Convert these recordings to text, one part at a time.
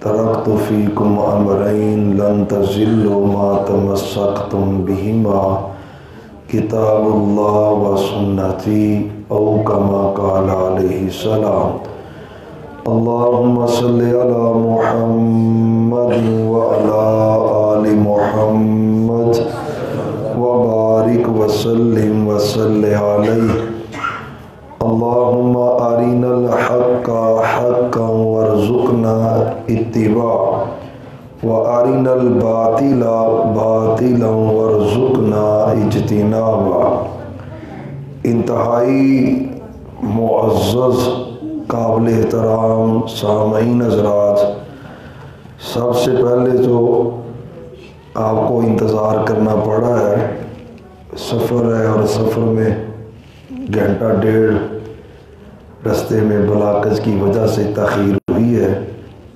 ترکت فیکم امرین لن تضلوا ما تمسکتم بہما کتاب اللہ و سنتی او کما قال علیہ السلام۔ اللہم صلی علی محمد وعلی آل محمد وبارک وسلم وصلی علیہ۔ اللہم ارنا الحق حقا وارزقنا اتباعہ وارنا الباطل باطلا وارزقنا اجتنابہ۔ انتہائی معزز قابل احترام سامعین حضرات، سب سے پہلے تو آپ کو انتظار کرنا پڑا ہے، سفر ہے اور سفر میں گھنٹہ ڈیڑھ رستے میں بلاکس کی وجہ سے تاخیر ہوئی ہے۔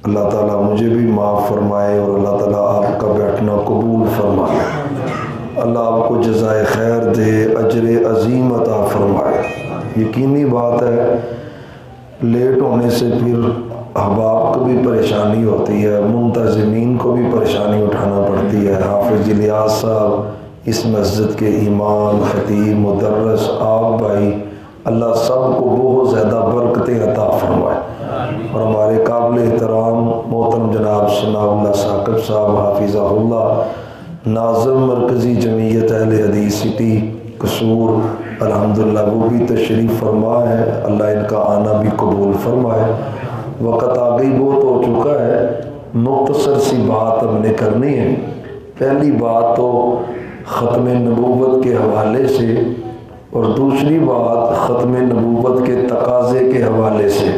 اللہ تعالیٰ مجھے بھی معاف فرمائے اور اللہ تعالیٰ آپ کا بیٹھنا قبول فرمائے۔ اللہ آپ کو جزائے خیر دے، اجر عظیم عطا فرمائے۔ یقینی بات ہے لیٹ ہونے سے پھر احباب کو بھی پریشانی ہوتی ہے، منتظمین کو بھی پریشانی اٹھانا پڑتی ہے۔ حافظ الیاس صاحب اس مسجد کے امام، خطیب، مدرس، آپ بھائی، اللہ سب کو بہت زیادہ برکتیں عطا فرمائے۔ اور ہمارے قابل احترام محترم جناب ثناء اللہ ثاقب صاحب حافظہ اللہ، ناظم مرکزی جمعیت اہل حدیث سٹی قصور، الحمدللہ وہ بھی تشریف فرما ہے، اللہ ان کا آنا بھی قبول فرمائے۔ وقت آگئی بہت ہو چکا ہے، مختصر سی بات ہم نے کرنی ہے۔ پہلی بات تو ختم نبوت کے حوالے سے اور دوسری بات ختم نبوت کے تقاضے کے حوالے سے۔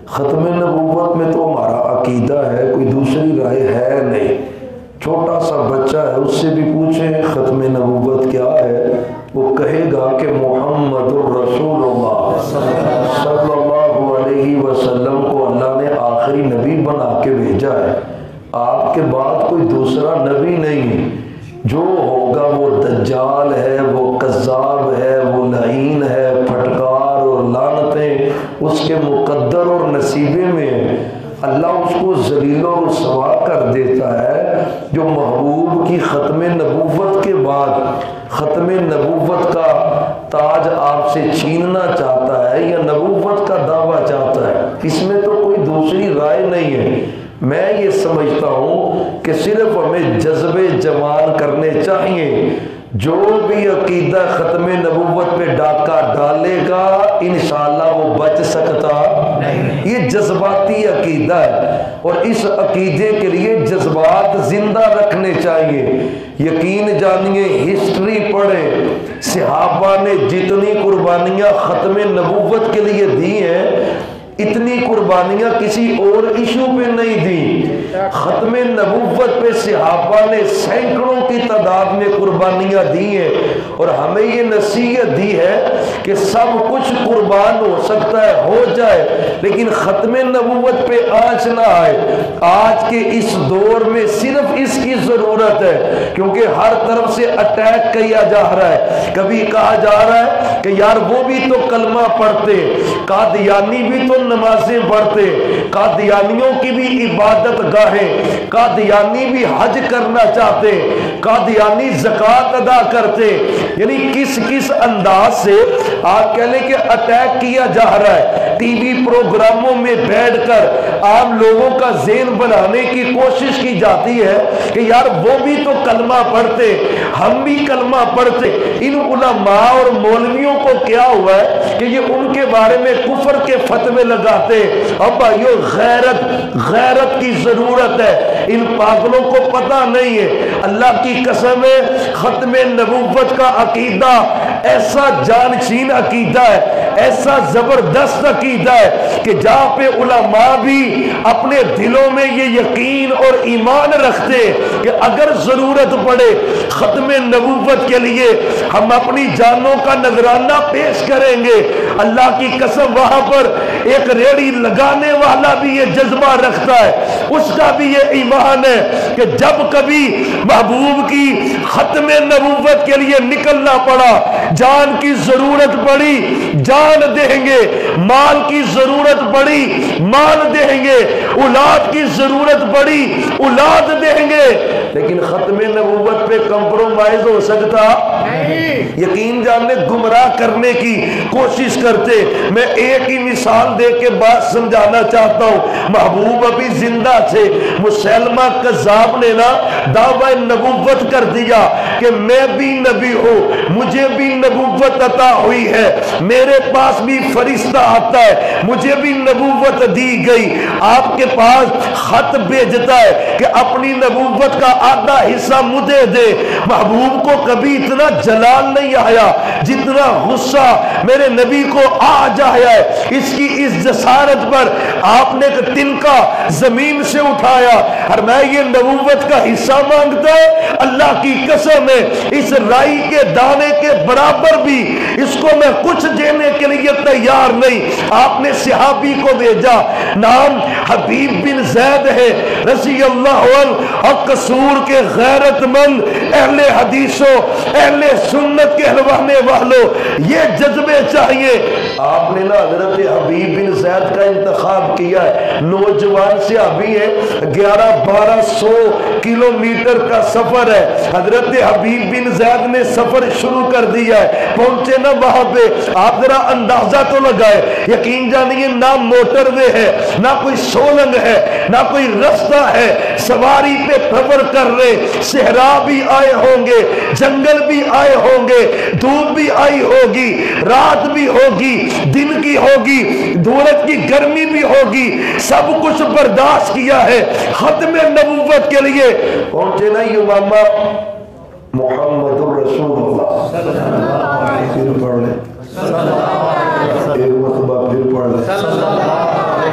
ختم نبوت میں تو ہمارا عقیدہ ہے، کوئی دوسری رائے ہے نہیں۔ چھوٹا سا بچہ ہے، اس سے بھی پوچھیں ختم نبوت کیا ہے، وہ کہے گا کہ محمد الرسول اللہ صلی اللہ علیہ وسلم کو اللہ نے آخری نبی بنا کے بھیجا ہے، آپ کے بعد کوئی دوسرا نبی نہیں ہے۔ جو ہوگا وہ دجال ہے، وہ کذاب ہے، وہ لعین ہے، پھٹکار اور لعنتیں اس کے مقدر اور نصیبے میں ہیں۔ اللہ اس کو ذلیل و رسوا کر دیتا ہے جو محبوب کی ختم نبوت کے بعد ختم نبوت کا تاج آپ سے چھیننا چاہتا ہے یا نبوت کا دعویٰ چاہتا ہے۔ اس میں تو کوئی دوسری رائے نہیں ہے۔ میں یہ سمجھتا ہوں کہ صرف ہمیں جذبے جوان کرنے چاہیے۔ جو بھی عقیدہ ختم نبوت پہ ڈاکہ ڈالے گا انشاءاللہ وہ بچ سکتا نہیں۔ یہ جذباتی عقیدہ ہے اور اس عقیدے کے لیے جذبات زندہ رکھنے چاہیے۔ یقین جانیے، ہسٹری پڑھیں، صحابہ نے جتنی قربانیاں ختم نبوت کے لیے دی ہیں اتنی قربانیاں کسی اور ایشو پہ نہیں دی۔ ختم نبوت پہ صحابہ نے سینکڑوں کی تعداد میں قربانیاں دی ہیں اور ہمیں یہ نصیحت دی ہے کہ سب کچھ قربان ہو سکتا ہے، ہو جائے، لیکن ختم نبوت پہ آنچ نہ آئے۔ آج کے اس دور میں صرف اس کی ضرورت ہے، کیونکہ ہر طرف سے اٹیک کیا جا رہا ہے۔ کبھی کہا جا رہا ہے کہ یار وہ بھی تو کلمہ پڑھتے، قادیانی بھی تو نمازیں پڑھتے، قادیانیوں کی بھی عبادت گاہیں، قادیانی بھی حج کرنا چاہتے، قادیانی زکوٰۃ ادا کرتے۔ یعنی کس کس انداز سے آپ کہہ لیں کہ اٹیک کیا جا رہا ہے۔ ٹی وی پروگراموں میں بیٹھ کر عام لوگوں کا ذہن بنانے کی کوشش کی جاتی ہے کہ یار وہ بھی تو کلمہ پڑھتے، ہم بھی کلمہ پڑھتے۔ ان علماء اور مولویوں کو کیا ہوا ہے کہ یہ ان کے بارے میں کفر کے فتوے لگاتے۔ اب بھائیو غیرت کی ضرورت ہے، ان پاگلوں کو پتہ نہیں ہے۔ اللہ کی قسم ہے، ختم نبوت کا عقیدہ ایسا جانشین عقیدہ ہے، ایسا زبردست عقیدہ ہے کہ جہاں پہ علماء بھی اپنے دلوں میں یہ یقین اور ایمان رکھتے کہ اگر ضرورت پڑے ختم نبوت کے لیے ہم اپنی جانوں کا نذرانہ پیش کریں گے۔ اللہ کی قسم وہاں پر ایک ریڑھی لگانے والا بھی یہ جذبہ رکھتا ہے، اس کا بھی یہ ایمان ہے کہ جب کبھی محبوب کی ختم نبوت کے لیے نکلنا پڑا، جان کی ضرورت پڑی جان دیں گے، مال کی ضرورت پڑی مال دیں گے، اولاد کی ضرورت پڑی اولاد دیں گے، لیکن ختم نبوت پہ کمپرومائز ہو سکتا نہیں۔ یقین جاننے گمراہ کرنے کی کوشش کرتے۔ میں ایک ہی مثال دے کے بات سمجھانا چاہتا ہوں، محبوب ابھی زندہ تھے، مسلمہ کذاب نے نا دعوی نبوت کر دیا کہ میں بھی نبی ہوں، مجھے بھی نبوت عطا ہوئی ہے، میرے پاس بھی فرشتہ آتا ہے، مجھے بھی نبوت دی گئی۔ آپ کے پاس خط بھیجتا ہے کہ اپنی نبوت کا آدھا حصہ مجھے دے۔ محبوب کو کبھی اتنا جلال نہیں آیا جتنا غصہ میرے نبی کو آج آیا ہے۔ اس کی اس جسارت پر آپ نے ایک تنکا زمین سے اٹھایا اور میں یہ نبوت کا حصہ مانگتا ہے، اللہ کی قسم ہے اس رائی کے دانے کے برابر بھی اس کو میں کچھ دینے کے لیے تیار نہیں۔ آپ نے صحابی کو بھیجا، نام حبیب بن زید ہے رضی اللہ عنہ، اور قصور کے غیرت مند اہل حدیثوں اہل سنت کے ہلوانے والوں یہ جذبے چاہیے۔ آپ نے نا حضرت حبیب بن زید کا انتخاب کیا ہے، نوجوان صحابی ہے، 1100-1200 کلومیٹر کا سفر ہے۔ حضرت حبیب بن زید نے سفر شروع کر دیا ہے، پہنچے نا وہاں پہ، آپ ذرا اندازہ تو لگائے، یقین جانیے نہ موٹر وے ہے، نہ کوئی سولنگ ہے، نہ کوئی رستہ ہے، سواری پہ سفر کر رہے، صحرا بھی آئے ہوں گے، جنگل بھی آئے ہوں گے، دھوپ بھی آئی ہوگی، رات بھی ہوگی، دن کی ہوگی، دھوپ کی گرمی بھی ہوگی، سب کچھ برداشت کیا ہے ختم نبوت کے لیے۔ پہنچے نا یمامہ محمد الرسول اللہ، پھر پڑھ لیں ایک مرتبہ، پھر پڑھ لیں،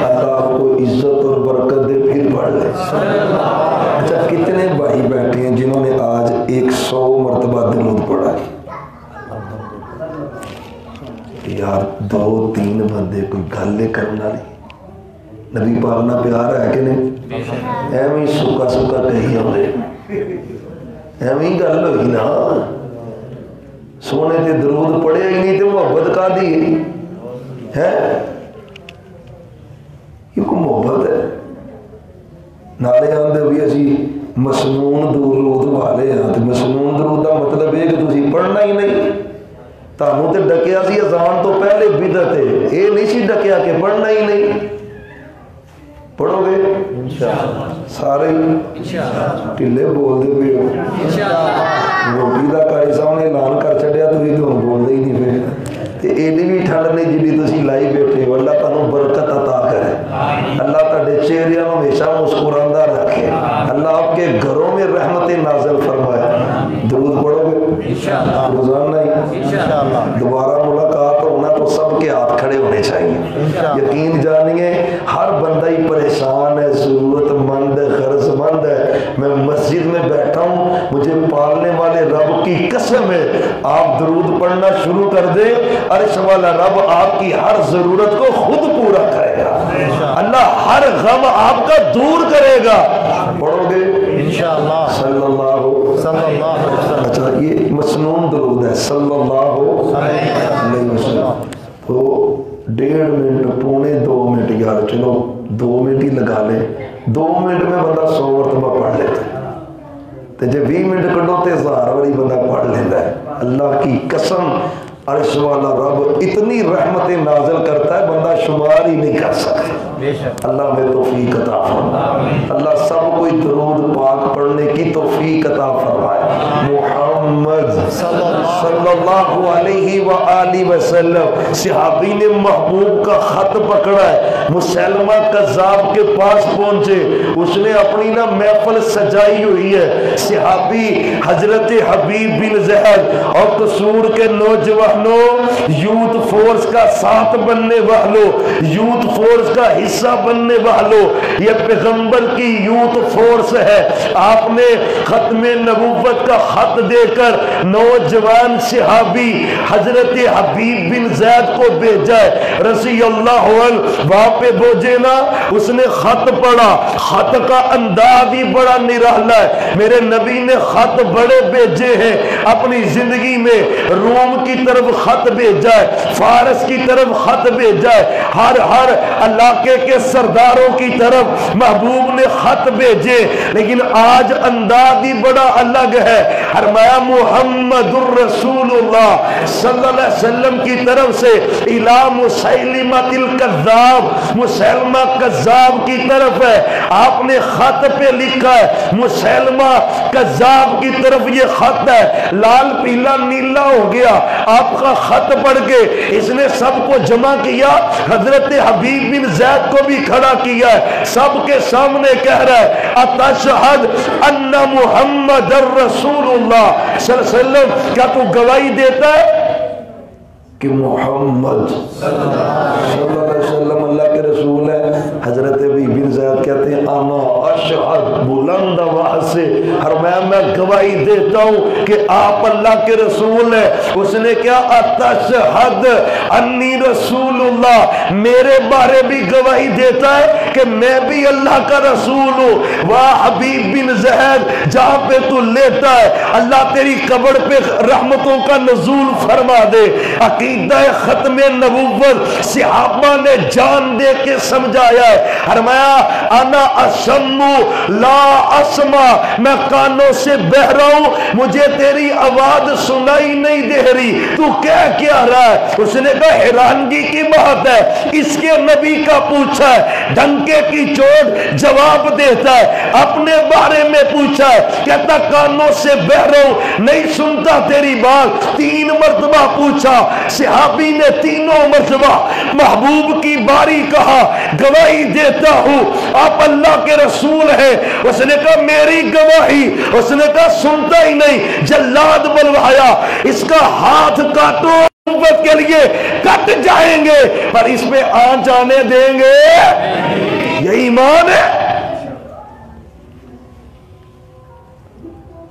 اللہ آپ کو عزت اور برکت دے، پھر پڑھ لیں۔ اچھا کتنے بھائی بیٹھے ہیں جنہوں نے آج 100 مرتبہ درود پڑھا ہے؟ یار 2-3 بندے کوئی گلے کرنا نہیں، نبی پاک نہ پیار ہے کہ نہیں؟ ایویں سکا سکا کہی ہم نے، ایویں گل ہوئی نا، سونے تے درود پڑھے ہی نہیں تو محبت کا دی ہے؟ یہ کوئی محبت ہے؟ نالے آندے بھی اسی مسنون درود والے ہیں، تو مسنون درود کا مطلب ہے کہ تسی پڑھنا ہی نہیں، تانوں تے ڈکیا سی اذان تو پہلے بدعت ہے، یہ نہیں سی ڈکیا کہ پڑھنا ہی نہیں۔ پڑھو گے سارے ٹھلے بول دے پہ روٹی کا کاری صاحب نے اعلان کر چڑیا، تھی تو بولتے ہی نہیں پہ، ایڈی بھی ٹھنڈ نہیں جی تھی لائی بیٹھے ہو۔ اللہ تمہیں برکت عطا کرے، اللہ تھوڑے چہرے ہمیشہ مسکراندہ رکھے، اللہ آپ کے گھروں میں رحمت نازل فرمائے۔ درود پڑھو گے روزانہ ہی، دوبارہ ملاقات ہونا تو سب کے ہاتھ کھڑے ہونے چاہیے۔ یقین جانیے ہر بندہ ہی پریشان ہے، ضرورت مند ہے، غرض مند ہے۔ میں مسجد میں بیٹھا ہوں، مجھے پالنے والے رب کی قسم ہے، آپ درود پڑھنا شروع کر دیں، عرش والا رب آپ کی ہر ضرورت کو خود پورا کرے گا، اللہ ہر غم آپ کا دور کرے گا۔ پڑھو گے انشاءاللہ صلی اللہ علیہ وسلم۔ اچھا یہ مسنون درود ہے صلی اللہ علیہ وسلم، تو 1.5 منٹ پونے 2 منٹ، یار چلو 2 منٹ ہی لگا لیں، 2 منٹ میں بندہ 100 مرتبہ پڑھ لیتا ہے، تو جب 20 منٹ کڈو تے 1000 والی بندہ پڑھ لیتا ہے۔ اللہ کی قسم عرش والا رب اتنی رحمت نازل کرتا ہے بندہ شمار ہی نہیں کر سکتا۔ اللہ میں توفیق عطا فرمائے، اللہ سب کوئی درود پاک پڑھنے کی توفیق عطا فرمائے۔ محمد صلی اللہ علیہ وآلہ وسلم، صحابی نے محبوب کا خط پکڑا ہے، مسلمہ کذاب کے پاس پہنچے، اس نے اپنی نا محفل سجائی ہوئی ہے، صحابی حضرت حبیب بن زید اور قصور کے نوجوانوں، یوتھ فورس کا ساتھ بننے والوں، یوتھ فورس کا حصہ بننے والوں، یہ پیغمبر کی یوتھ فورس ہے۔ آپ نے ختم نبوت کا خط دے کر نوجوان صحابی حضرت حبیب حبیب بن زید کو بھیجا ہے رضی اللہ عنہ، وہاں پہ بھیجے نا، اس نے خط پڑھا، خط کا انداز ہی بڑا نرالا ہے۔ میرے نبی نے خط بڑے بھیجے ہیں اپنی زندگی میں، روم کی طرف خط بھیجا ہے، فارس کی طرف خط بھیجا ہے، ہر علاقے کے سرداروں کی طرف محبوب نے خط بھیجے، لیکن آج انداز ہی بڑا الگ ہے۔ فرمایا محمد الرسول اللہ صلی اللہ علیہ وسلم کی طرف سے الی مسیلمہ الکذاب، مسیلمہ کذاب کی طرف ہے، آپ نے خط پہ لکھا ہے مسیلمہ کذاب کی طرف یہ خط ہے، لال پیلا نیلا ہو گیا آپ کا خط پڑھ کے۔ اس نے سب کو جمع کیا، حضرت حبیب بن زید کو بھی کھڑا کیا ہے، سب کے سامنے کہہ رہا ہے اتشہد ان محمد الرسول اللہ صلی اللہ علیہ وسلم، کیا تو گواہی دیتا ہے کہ محمد صلی اللہ علیہ وسلم اللہ کے رسول ہے؟ حضرت حبیب بن زید کہتے ہیں انا اشہد، بلند آواز سے فرمایا میں گواہی دیتا ہوں کہ آپ اللہ کے رسول ہیں۔ اس نے کیا اتشہد انی رسول اللہ، میرے بارے بھی گواہی دیتا ہے کہ میں بھی اللہ کا رسول ہوں۔ واہ حبیب بن زید، جہاں پہ تو لیتا ہے اللہ تیری قبر پہ رحمتوں کا نزول فرما دے۔ عقیدہ ختم نبوت صحابہ نے جان دے کے سمجھایا ہے، فرمایا انا اسمع لا اسمع، میں کانوں سے بہرا ہوں، مجھے تیری آواز سنائی نہیں دے رہی، تو کہہ کیا رہا ہے؟ اس نے کہا حیرانگی کی بات ہے، اس کے نبی کا پوچھا ہے، ڈنکے کی چوٹ جواب دیتا ہے، اپنے بارے میں پوچھا ہے، کہتا کانوں سے بہرا ہوں، نہیں سنتا تیری بات۔ 3 مرتبہ پوچھا، صحابی نے تینوں مرتبہ محبوب کی باری کہا گواہی دیتا ہوں آپ اللہ کے رسول ہیں۔ اس نے کہا میری گواہی، اس نے کہا سنتا ہی نہیں، جلاد بلوایا، اس کا ہاتھ کاٹو کے لیے کٹ جائیں گے پر اس پہ آنچ آنے دیں گے، یہ ایمان ہے۔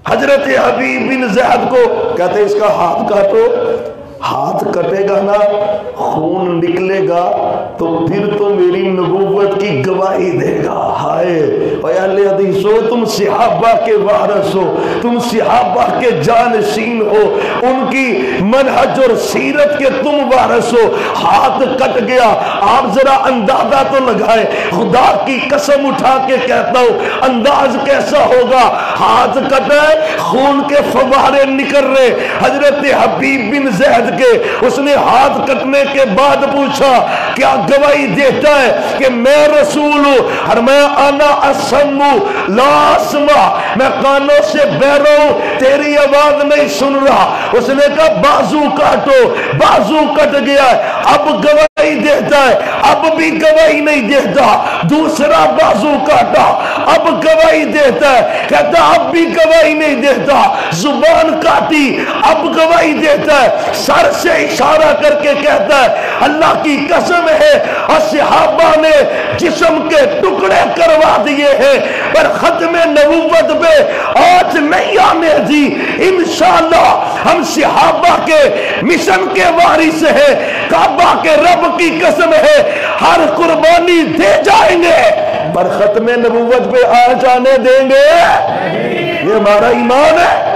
حضرت حبیب بن زید کو کہتے ہیں اس کا ہاتھ کاٹو، ہاتھ کٹے گا نا، خون نکلے گا تو پھر تو میری نبوت کی گواہی دے گا۔ ہائے اے اہل حدیث ہو، تم صحابہ کے وارث ہو، تم صحابہ کے جانشین ہو، ان کی منہج اور سیرت کے تم وارث ہو۔ ہاتھ کٹ گیا، آپ ذرا اندازہ تو لگائیں، خدا کی قسم اٹھا کے کہتا ہوں انداز کیسا ہوگا؟ ہاتھ کٹا ہے، خون کے فوارے نکل رہے، حضرت حبیب بن زید کے اس نے ہاتھ کٹنے کے بعد پوچھا کیا گواہی دیتا ہے کہ میں رسول ہوں؟ فرمایا انا اسمع لا اسمع، میں کانوں سے بہرا ہوں، تیری آواز نہیں سن رہا۔ اس نے کہا بازو کاٹو، بازو کٹ گیا ہے، اب گواہی دیتا ہے، اب بھی گواہی نہیں دیتا۔ دوسرا بازو کاٹا، اب گواہی دیتا ہے، کہتا اب بھی گواہی نہیں دیتا۔ زبان کاٹی، اب گواہی دیتا ہے، سر سے اشارہ کر کے کہتا ہے اللہ کی قسم ہے اور صحابہ نے جسم کے ٹکڑے کروا دیے ہیں پر ختم نبوت پہ آج نہیں آنے دی۔ انشاءاللہ ہم صحابہ کے مشن کے وارث ہیں، کعبہ کے رب کی قسم ہے ہر قربانی دے جائیں گے پر ختم نبوت پہ آج آنے دیں گے؟ یہ ہمارا ایمان ہے۔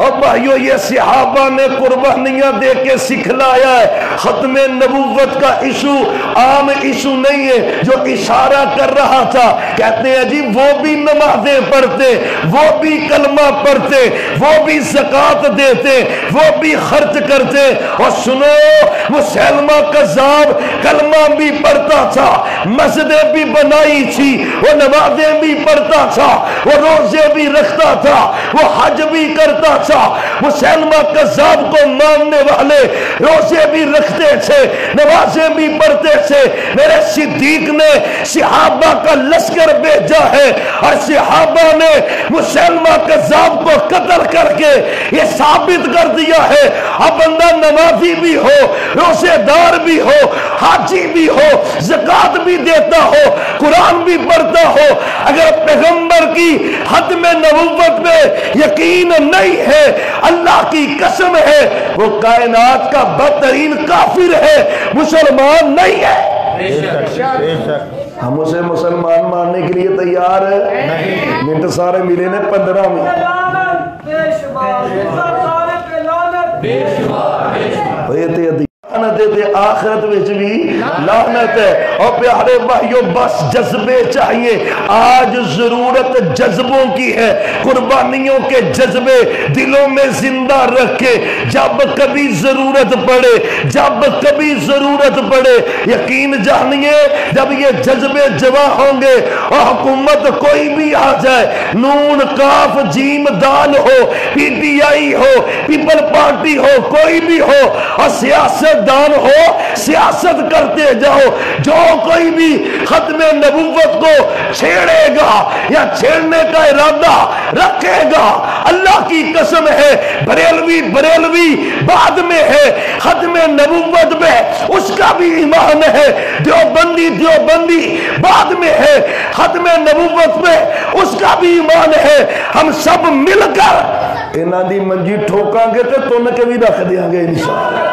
اب بھائیو یہ صحابہ نے قربانیاں دے کے سکھلایا ہے، ختم نبوت کا ایشو عام ایشو نہیں ہے جو اشارہ کر رہا تھا۔ کہتے ہیں جی وہ بھی نمازیں پڑھتے، وہ بھی کلمہ پڑھتے، وہ بھی زکوٰۃ دیتے، وہ بھی خرچ کرتے، اور سنو مسلمہ کذاب کلمہ بھی پڑھتا تھا، مسجدیں بھی بنائی تھی، وہ نمازیں بھی پڑھتا تھا، وہ روزے بھی رکھتا تھا، وہ حج بھی کرتا تھا۔ مسلمہ کذاب کو ماننے والے روزے بھی رکھتے تھے، نمازیں بھی پڑھتے تھے۔ میرے صدیق نے صحابہ کا لشکر بھیجا ہے اور صحابہ نے مسلمہ کذاب کو قتل کر کے یہ ثابت کر دیا ہے اب بندہ نمازی بھی ہو، روزے دار بھی ہو، حاجی بھی ہو، زکوٰۃ بھی دیتا ہو، قرآن بھی پڑھتا ہو، اگر پیغمبر کی ختم نبوت میں یقین نہیں ہے، اللہ کی قسم ہے وہ کائنات کا بدترین کافر ہے، مسلمان نہیں ہے۔ ہم اسے مسلمان ماننے کے لیے تیار ہے؟ منٹ سارے ملے نے 15 میں۔ آخرت وچ بھی لعنت ہے۔ اور پیارے بھائیوں بس جذبے چاہیے، آج ضرورت جذبوں کی ہے، قربانیوں کے جذبے دلوں میں زندہ رکھے، جب کبھی ضرورت پڑے، جب کبھی ضرورت پڑے، یقین جانیے جب یہ جذبے جمع ہوں گے اور حکومت کوئی بھی آ جائے، نون کاف جیم دال ہو، پی ٹی آئی ہو، پیپل پارٹی ہو، کوئی بھی ہو، اور سیاست دان ہو، سیاست کرتے جاؤ، جو کوئی بھی ختم نبوت کو چھیڑے گا یا چھیڑنے کا ارادہ رکھے گا، اللہ کی قسم ہے بریلوی بعد میں ہے، ختم نبوت میں اس کا بھی ایمان ہے، دیوبندی بعد میں ہے، ختم نبوت میں اس کا بھی ایمان ہے۔ ہم سب مل کر انہاں دی منجی ٹھوکاں گے تو تن کے بھی رکھ دیاں گے انشاءاللہ۔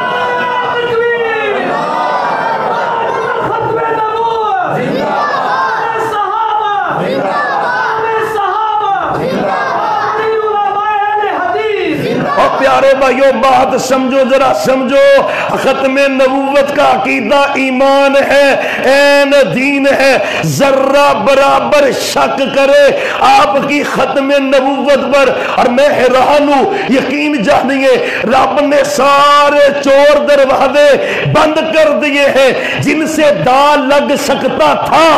اور پیارے بھائیوں بات سمجھو، ذرا سمجھو، ختم نبوت کا عقیدہ ایمان ہے، عین دین ہے، ذرہ برابر شک کرے آپ کی ختم نبوت پر اور میں حیران ہوں، یقین جانیے رب نے سارے چور دروازے بند کر دیے ہیں، جن سے دال لگ سکتا تھا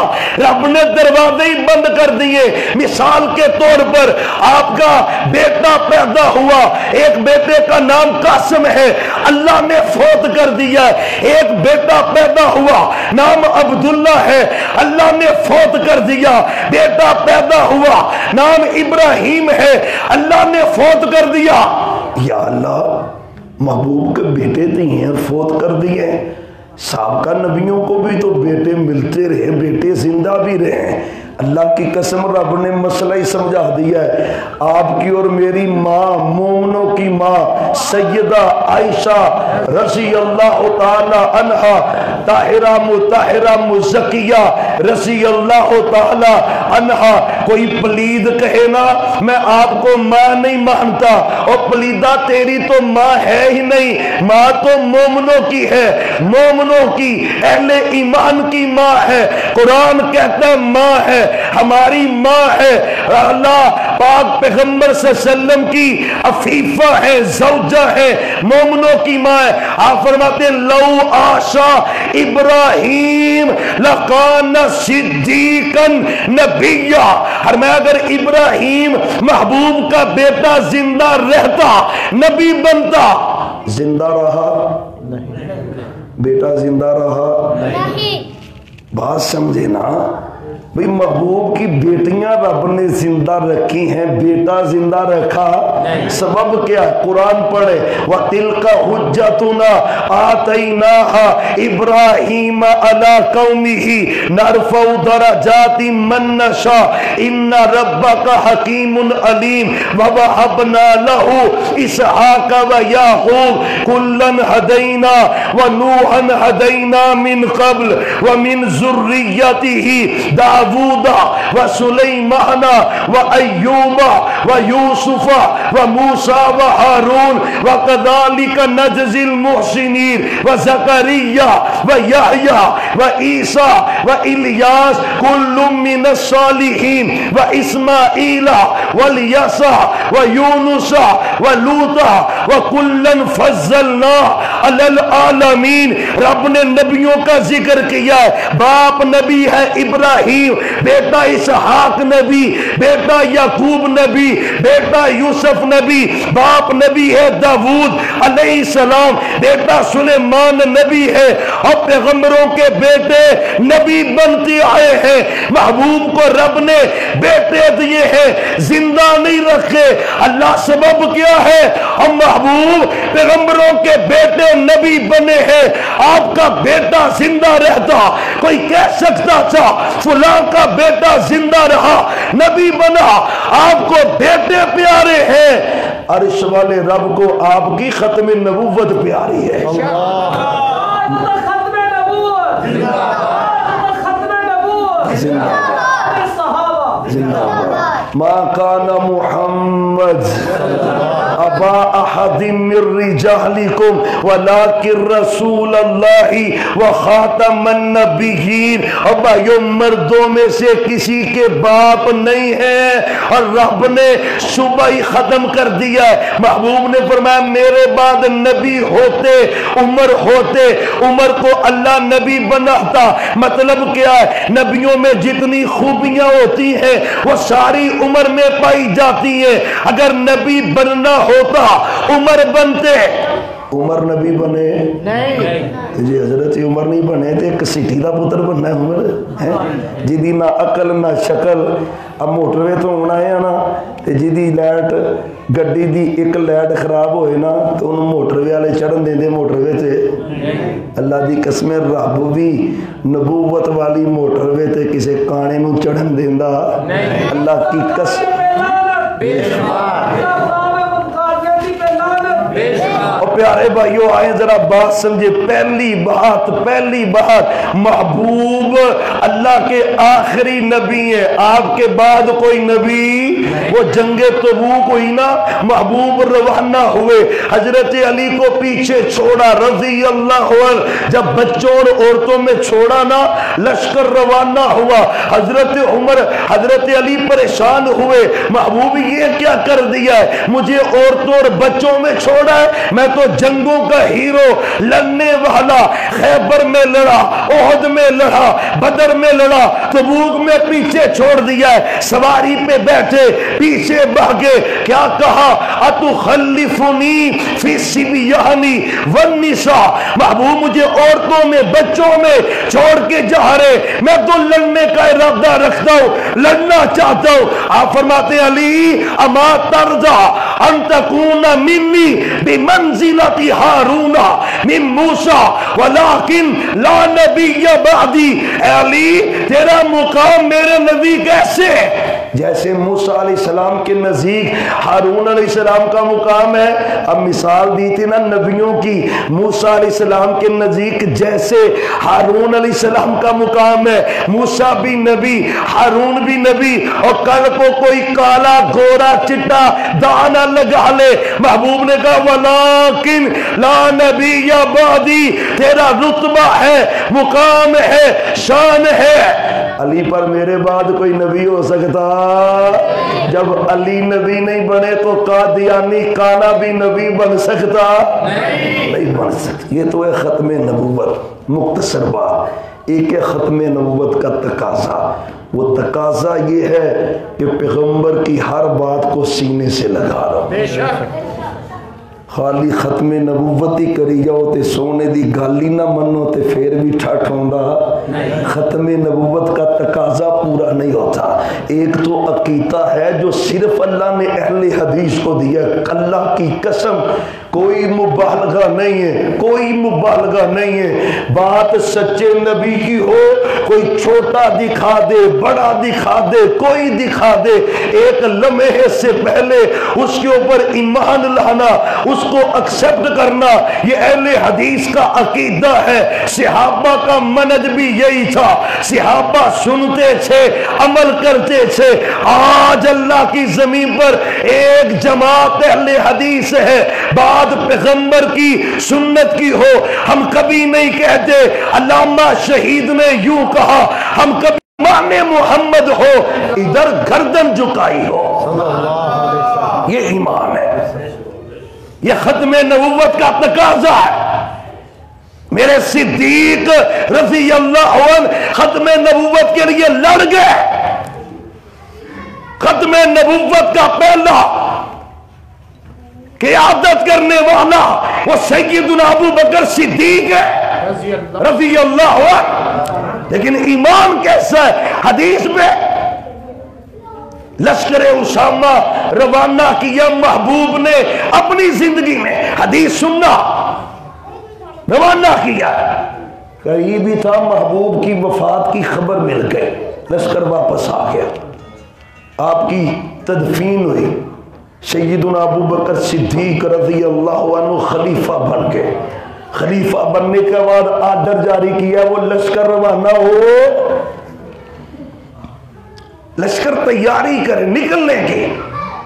رب نے دروازے ہی بند کر دیے۔ مثال کے طور پر آپ کا بیٹا پیدا ہوا، ایک بیٹے کا نام قاسم ہے، اللہ نے فوت کر دیا، ایک بیٹا پیدا ہوا نام عبداللہ ہے، اللہ نے فوت کر دیا، بیٹا پیدا ہوا نام ابراہیم ہے، اللہ نے فوت کر دیا۔ یا اللہ محبوب کے بیٹے تھے ہیں فوت کر دیے، سابقہ نبیوں کو بھی تو بیٹے ملتے رہے، بیٹے زندہ بھی رہے، اللہ کی قسم رب نے مسئلہ ہی سمجھا دیا ہے۔ آپ کی اور میری ماں، مومنوں کی ماں سیدہ عائشہ رضی اللہ تعالی عنہا، طاہرہ مطہرہ مزکیہ رضی اللہ تعالی عنہا، کوئی پلید کہے نا میں آپ کو ماں نہیں مانتا، اور پلیدہ تیری تو ماں ہے ہی نہیں، ماں تو مومنوں کی ہے، مومنوں کی اہل ایمان کی ماں ہے، قرآن کہتا ہے ماں ہے، ہماری ماں ہے، اللہ پاک پیغمبر صلی اللہ علیہ وسلم کی عفیفہ ہے، زوجہ ہے، مومنوں کی ماں ہے۔ آپ فرماتے ہیں لو آشا ابراہیم لکان صدیقا نبیہ، اور میں اگر ابراہیم محبوب کا بیٹا زندہ رہتا نبی بنتا، زندہ رہا نہیں، بیٹا زندہ رہا نہیں، بات سمجھے نا بھئی محبوب کی بیٹیاں رب نے زندہ رکھی ہیں، بیٹا زندہ رکھا، سبب کیا؟ قرآن پڑھے وَتِلْكَ حُجَّتُنَا آتَيْنَاهَا إِبْرَاهِيمَ عَلَىٰ قَوْمِهِ نَرْفَعُ دَرَجَاتٍ مَّن نَّشَاءُ إِنَّ رَبَّكَ حَكِيمٌ عَلِيمٌ وَوَهَبْنَا لَهُ إِسْحَاقَ وَيَعْقُوبَ كُلًّا هَدَيْنَا وَنُوحًا هَدَيْنَا مِن قَبْلُ وَمِن ذُرِّيَّتِهِ داود وسليمان وأيوب ويوسف وموسى وهارون وكذلك نجزي المحسنين وزكريا ويحيى وعيسى وإلياس كل من الصالحين وإسماعيل واليسع ويونس ولوطا وكلا فضلنا على العالمين۔ رب نے نبیوں کا ذکر کیا ہے، باپ نبی ہے ابراہیم، ابراہیم, بیٹا اسحاق نبی, بیٹا یعقوب نبی, بیٹا یوسف نبی, باپ نبی ہے داؤد علیہ السلام, بیٹا سلیمان نبی ہے, اور پیغمبروں کے بیٹے نبی بنتے آئے ہیں. محبوب کو رب نے بیٹے دیے ہیں, زندہ نہیں رکھے. اللہ سبب کیا ہے؟ ہم محبوب پیغمبروں کے بیٹے نبی بنے ہیں. آپ کا بیٹا زندہ رہتا, کوئی کہہ سکتا تھا فلاں کا بیٹا زندہ رہا نبی بنا. آپ کو بیٹے پیارے ہیں, عرش والے رب کو آپ کی ختم نبوت پیاری ہے. ما کان محمد ابا احد من رجالکم ولکن رسول اللہ وخاتم النبیین. اب بھائیو, مردوں میں سے کسی کے باپ نہیں ہے, اور رب نے صبح ہی ختم کر دیا ہے. محبوب نے فرمایا میرے بعد نبی ہوتے عمر ہوتے, عمر کو اللہ نبی بناتا. مطلب کیا ہے؟ نبیوں میں جتنی خوبیاں ہوتی ہیں وہ ساری عمر میں پائی جاتی ہیں. اگر نبی بننا ہوتا عمر بنتے. عمر نبی بنے نہیں جی, حضرت عمر نہیں بنے تو ایک سٹھی دا پتر بننا ہے عمر, جی نہ عقل نہ شکل. اب موٹر وے تو ہونا ہے نا, جی لائٹ گڈی دی ایک لائٹ خراب ہوئے نا تو انہوں موٹر وے والے چڑھن دیں دے موٹر وے تے. اللہ دی قسم رب بھی نبوت والی موٹر وے تے کسے کانے نو چڑھن دیندا. اللہ کی قسم. اور پیارے بھائیو آئیں ذرا بات سمجھے. پہلی بات محبوب اللہ کے آخری نبی ہیں, آپ کے بعد کوئی نبی. وہ جنگ تبوک ہوئی نا, محبوب روانہ ہوئے, حضرت علی کو پیچھے چھوڑا رضی اللہ عنہ. جب بچوں اور عورتوں میں چھوڑا نا, لشکر روانہ ہوا. حضرت عمر حضرت علی پریشان ہوئے, محبوب یہ کیا کر دیا ہے, مجھے عورتوں اور بچوں میں چھوڑا ہے, میں تو جنگوں کا ہیرو, لڑنے والا, خیبر میں لڑا, احد میں لڑا, بدر میں لڑا, تبوک میں پیچھے چھوڑ دیا ہے. سواری پہ بیٹھے پیچھے بھاگے, کیا کہا اتخلفنی فی الصبیان والنساء. محبوب مجھے عورتوں میں بچوں میں چھوڑ کے جا رہے, میں تو لڑنے کا ارادہ رکھتا ہوں, لڑنا چاہتا ہوں. آپ فرماتے ہیں علی اما ترضا ان تکون منی بمنزلت ہارون من موسیٰ ولکن لا نبی بعدی. اے علی تیرا مقام میرے نبی کیسے جیسے موسیٰ علیہ السلام کے نزدیک ہارون علیہ السلام کا مقام ہے. اب مثال دی تھی نا نبیوں کی, موسیٰ علیہ السلام کے نزدیک جیسے ہارون علیہ السلام کا مقام ہے. موسیٰ بھی نبی, ہارون بھی نبی, اور کل کو کوئی کالا گورا چٹا دانا لگا لے. محبوب نے کہا ولیکن لا نبی بعدی, تیرا رتبہ ہے, مقام ہے, شان ہے. علی پر میرے بعد کوئی نبی ہو سکتا؟ جب علی نبی نہیں بنے تو قادیانی کانا بھی نبی بن سکتا نہیں بن سکتا. یہ تو ہے ختم نبوت. مختصر بات ایک ہے ختم نبوت کا تقاضا. وہ تقاضا یہ ہے کہ پیغمبر کی ہر بات کو سینے سے لگا رہا. خالی ختم نبوت ہی کری جاؤ تے سونے دی گالی نہ منو تے پھر بھی ٹھٹ ہوندا. ختم نبوت کا تقاضا پورا نہیں ہوتا. ایک تو عقیدہ ہے جو صرف اللہ نے اہل حدیث کو دیا. اللہ کی قسم کوئی مبالغہ نہیں ہے, کوئی مبالغہ نہیں ہے. بات سچے نبی کی ہو, کوئی چھوٹا دکھا دے, بڑا دکھا دے, کوئی دکھا دے, ایک لمحے سے پہلے اس کے اوپر ایمان لانا, اس کو ایکسپٹ کرنا, یہ اہل حدیث کا عقیدہ ہے. صحابہ کا منہج بھی یہی تھا. صحابہ سنتے تھے, عمل کرتے تھے. آج اللہ کی زمین پر ایک جماعت اہل حدیث ہے, بات پیغمبر کی سنت کی ہو. ہم کبھی نہیں کہتے علامہ شہید نے یوں کہا, ہم کبھی امام محمد ہو ادھر گردن جھکائی ہو. یہ ایمان ہے, یہ ختم نبوت کا تقاضا ہے. میرے صدیق رضی اللہ عنہ ختم نبوت کے لیے لڑ گئے. ختم نبوت کا پہلا قیادت کرنے والا وہ سیدنا ابو بکر صدیق ہے رضی اللہ عنہ. لیکن ایمان کیسا ہے؟ حدیث میں لشکر اسامہ روانہ کیا محبوب نے اپنی زندگی میں، حدیث سننا، روانہ کیا. قریب ہی تھا محبوب کی وفات کی خبر مل گئی، لشکر واپس آ گیا. آپ کی تدفین ہوئی. سیدنا ابو بکر صدیق رضی اللہ عنہ خلیفہ بن گئے. خلیفہ بننے کے بعد آرڈر جاری کیا وہ لشکر روانہ ہو، لشکر تیاری کرے نکلنے کی.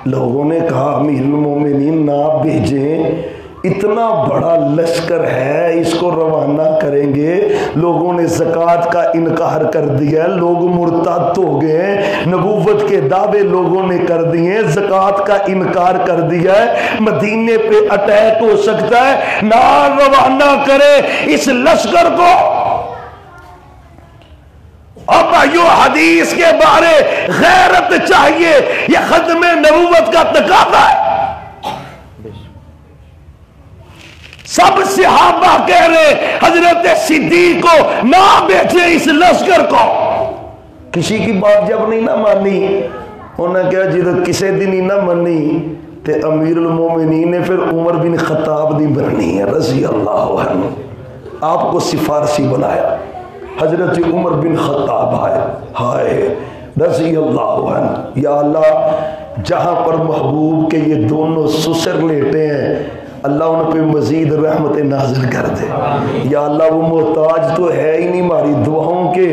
لوگوں نے کہا امیر المومنین نہ بھیجیں، اتنا بڑا لشکر ہے، اس کو روانہ کریں گے. لوگوں نے زکوٰۃ کا انکار کر دیا، لوگ مرتد ہو گئے، نبوت کے دعوے لوگوں نے کر دیے، زکوٰۃ کا انکار کر دیا ہے، مدینے پہ اٹیک ہو سکتا ہے، نہ روانہ کرے اس لشکر کو. اب بھائیو حدیث کے بارے غیرت چاہیے، یہ ختم نبوت کا تقاضا ہے. سب صحابہ کہہ رہے حضرت صدیق کو نہ بیٹھے اس لشکر کو. کسی کی بات جب نہیں نہ مانی، انہوں نے کہا جب کسی دن ہی نہ منی تے امیر المومنین نے پھر عمر بن خطاب دی بننی ہے رضی اللہ عنہ. آپ کو سفارشی بنایا، حضرت عمر بن خطاب آئے، ہائے رضی اللہ عنہ. یا اللہ جہاں پر محبوب کے یہ دونوں سسر لیٹے ہیں اللہ ان پہ مزید رحمت نازل کر دے. یا اللہ وہ محتاج تو ہے ہی نہیں ہماری دعاؤں کے،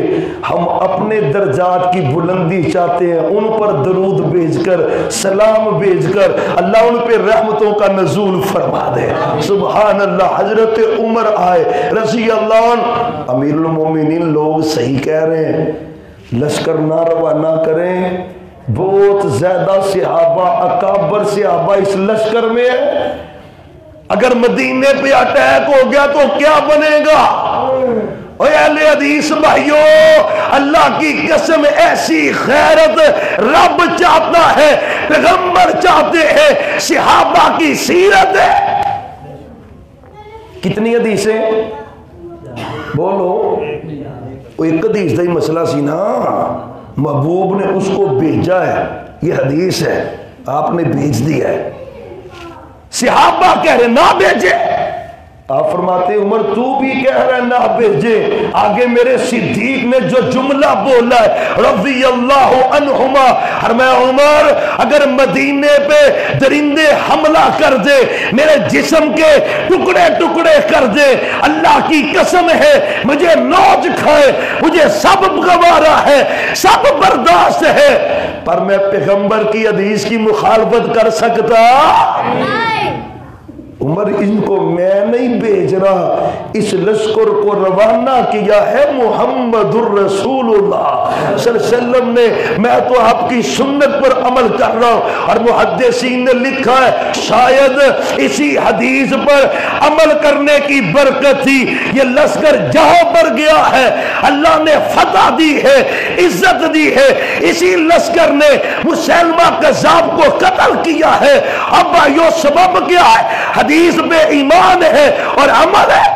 ہم اپنے درجات کی بلندی چاہتے ہیں، ان پر درود بھیج کر سلام بھیج کر اللہ ان پہ رحمتوں کا نزول فرما دے. سبحان اللہ. حضرت عمر آئے رضی اللہ عنہ. امیر المومنین لوگ صحیح کہہ رہے ہیں، لشکر نہ روانہ کریں، بہت زیادہ صحابہ اکابر صحابہ اس لشکر میں ہے، اگر مدینے پہ اٹیک ہو گیا تو کیا بنے گا؟ اے اہل حدیث بھائیو، اللہ کی قسم ایسی غیرت رب چاہتا ہے، پیغمبر چاہتے ہیں، صحابہ کی سیرت ہے. کتنی حدیثیں بولو؟ وہ ایک حدیث دا ہی مسئلہ سی نا، محبوب نے اس کو بھیجا ہے، یہ حدیث ہے، آپ نے بھیج دیا ہے. صحابہ کہہ رہے نہ بھیجے، آپ فرماتے عمر تو بھی کہہ رہے نہ بھیجے. آگے میرے صدیق نے جو جملہ بولا ہے رضی اللہ عنہما، فرمایا عمر اگر مدینے پہ درندے حملہ کر دے، میرے جسم کے ٹکڑے ٹکڑے کر دے، اللہ کی قسم ہے مجھے نوچ کھائے، مجھے سب گوارا ہے، سب برداشت ہے، پر میں پیغمبر کی حدیث کی مخالفت کر سکتا؟ عمر ان کو میں نہیں بھیج رہا، اس لشکر کو روانہ کیا ہے محمد الرسول اللہ صلی اللہ علیہ وسلم نے، میں تو آپ کی سنت پر عمل کر رہا ہوں. اور محدثین نے لکھا ہے شاید اسی حدیث پر عمل کرنے کی برکت تھی، یہ لشکر جہاں پر گیا ہے اللہ نے فتح دی ہے، عزت دی ہے. اسی لشکر نے مسلمہ کذاب کو قتل کیا ہے. اب یہ سبب کیا ہے؟ حدیث میں ایمان ہے اور عمل ہے.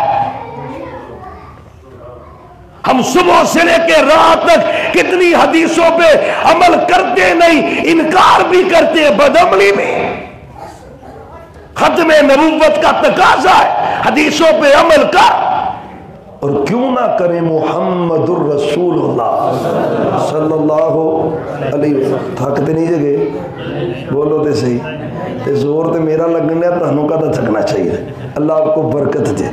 ہم صبح سے لے کے رات تک کتنی حدیثوں پہ عمل کرتے نہیں، انکار بھی کرتے ہیں، بدعملی میں. ختم نبوت کا تقاضا ہے حدیثوں پہ عمل کر. اور کیوں نہ کریں محمد الرسول اللہ صلی اللہ علیہ وسلم. تھکتے نہیں جگہ بولو تے صحیح تے زور تے میرا لگنا ہے، تہنوں کا تو تھکنا چاہیے. اللہ آپ کو برکت دے.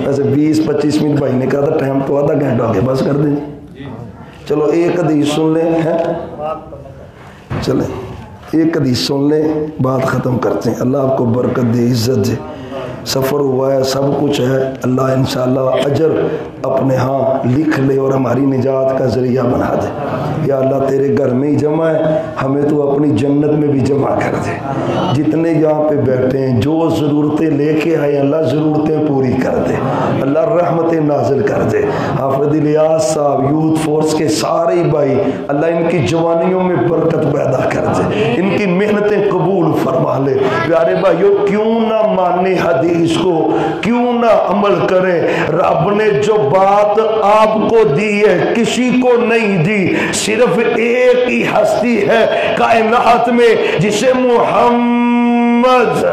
ویسے 20-25 منٹ بھائی نے کہا تھا، ٹائم تو آدھا گھنٹہ ہو گیا، بس کر دیں. چلو ایک حدیث سن لیں، چلیں ایک حدیث سن لیں، بات ختم کرتے ہیں. اللہ آپ کو برکت دے، عزت دے. سفر ہوا ہے، سب کچھ ہے، اللہ انشاءاللہ اجر اپنے ہاں لکھ لے اور ہماری نجات کا ذریعہ بنا دے۔ یا اللہ تیرے گھر میں ہی جمع ہے، ہمیں تو اپنی جنت میں بھی جمع کر دے۔ جتنے یہاں پہ بیٹھے ہیں جو ضرورتیں لے کے آئے اللہ ضرورتیں پوری کر دے، اللہ رحمتیں نازل کر دے۔ حافظ الیاس صاحب یوتھ فورس کے سارے بھائی، اللہ ان کی جوانیوں میں برکت پیدا کر دے، ان کی محنتیں قبول فرما لے۔ پیارے بھائیو، کیوں نہ مانے حدیث کو، کیوں نہ عمل کریں؟ رب نے جو بات آپ کو دی ہے کسی کو نہیں دی، صرف ایک ہی ہستی ہے کائنات میں جسے محمد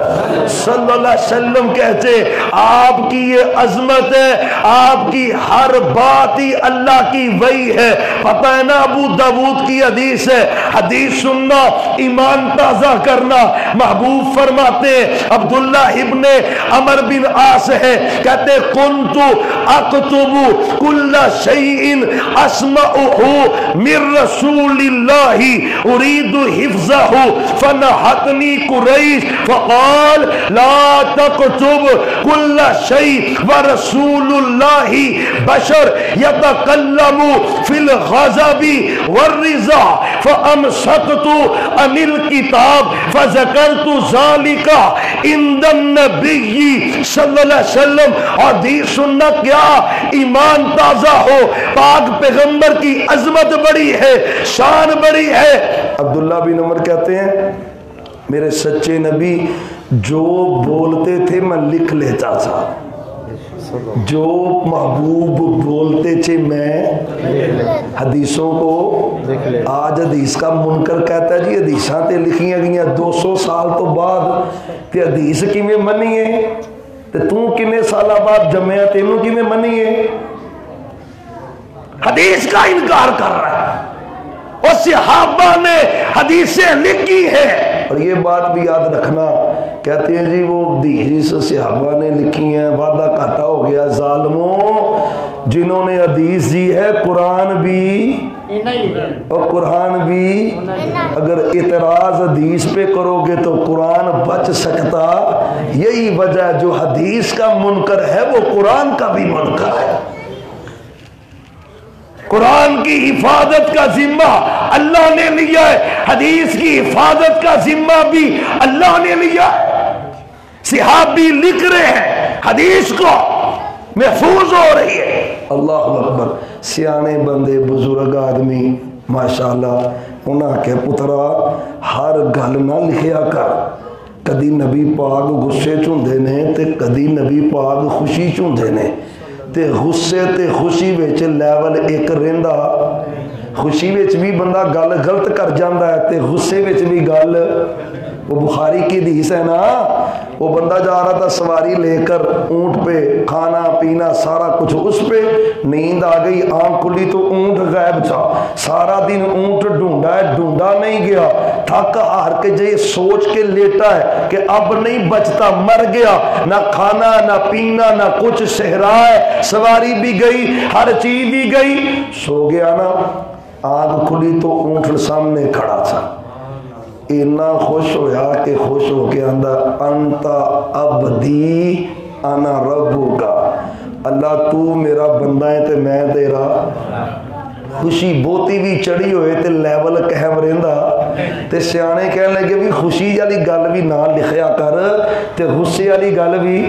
صلی اللہ علیہ وسلم کہتے ہیں۔ آپ کی یہ عظمت ہے، آپ کی ہر بات ہی اللہ کی وحی ہے۔ پتہ ہے نا، ابو داؤد کی حدیث ہے، حدیث سننا ایمان تازہ کرنا۔ محبوب فرماتے ہیں، عبداللہ ابن عمر بن عاص ہے، کہتے کنت اکتب کل شیء اسمعہ من رسول اللہ اريد حفظه فنحتني قریش فقال لا تكتب كل شيء ورسول الله بشر يتكلم في الغضب والرضا فامسكت عن الكتاب فذكرت ذلك عند النبي صلی اللہ علیہ وسلم۔ حدیث سننا کیا ایمان تازہ ہو، پاک پیغمبر کی عظمت بڑی ہے، شان بڑی ہے۔ عبداللہ بن عمر کہتے ہیں میرے سچے نبی جو بولتے تھے میں لکھ لیتا تھا، جو محبوب بولتے تھے میں حدیثوں کو۔ آج حدیث کا منکر کہتا ہے جی حدیثاں تے لکھیاں گئیاں 200 سال تو بعد، تے حدیث کیویں منی ہے؟ تے تو کنے سالہ بعد جمعہ تینوں کیویں منی ہے؟ حدیث کا انکار کر رہا ہے، اور صحابہ نے حدیثیں لکھی ہیں۔ اور یہ بات بھی یاد رکھنا، کہتے ہیں جی وہ حدیث صحابہ نے لکھی ہیں، وعدہ گھاٹا ہو گیا ظالموں، جنہوں نے حدیث دی ہے قرآن بھی، اور قرآن بھی اگر اعتراض حدیث پہ کرو گے تو قرآن بچ سکتا؟ یہی وجہ ہے جو حدیث کا منکر ہے وہ قرآن کا بھی منکر ہے۔ قرآن کی حفاظت کا ذمہ اللہ نے لیا ہے، حدیث کی حفاظت کا ذمہ بھی اللہ نے لیا ہے۔ صحابی لکھ رہے ہیں، حدیث کو محفوظ ہو رہی ہے۔ اللہ اکبر۔ سیانے بندے بزرگ آدمی ماشاءاللہ انہاں کے پترا ہر گل نہ لکھیا کر، کدی نبی پاک غصے چوندے نے تے کدی نبی پاک خوشی چوندے نے، تے غصے تے خوشی وچ لیول ایک رہندا، خوشی وچ بھی بندہ گل غلط کر جاندا ہے تے غصے وچ بھی گل، وہ بخاری کی حدیث ہے نا، وہ بندہ جا رہا تھا سواری لے کر اونٹ پہ، کھانا پینا سارا کچھ اس پہ، نیند آ گئی آنکھ کھلی تو اونٹ غائب تھا، سارا دن اونٹ ڈھونڈا ہے، ڈھونڈا نہیں گیا، تھک ہار کے جائے سوچ کے لیٹا ہے کہ اب نہیں بچتا، مر گیا، نہ کھانا نہ پینا نہ کچھ، صحرا ہے، سواری بھی گئی، ہر چیز بھی گئی، سو گیا نا، آنکھ کھلی تو اونٹ سامنے کھڑا تھا، اتنا خوش ہویا کہ خوش ہو کے آندہ انتا عبدی انا ربکا، اللہ تو میرا بندہ ہے تے میں تیرا۔ خوشی بوتی بھی چڑھی ہوئے تے لیول کہم رہندا، تے سیانے کہنے لگے بھی خوشی والی گل بھی نہ لکھیا کر تے غصے والی گل بھی۔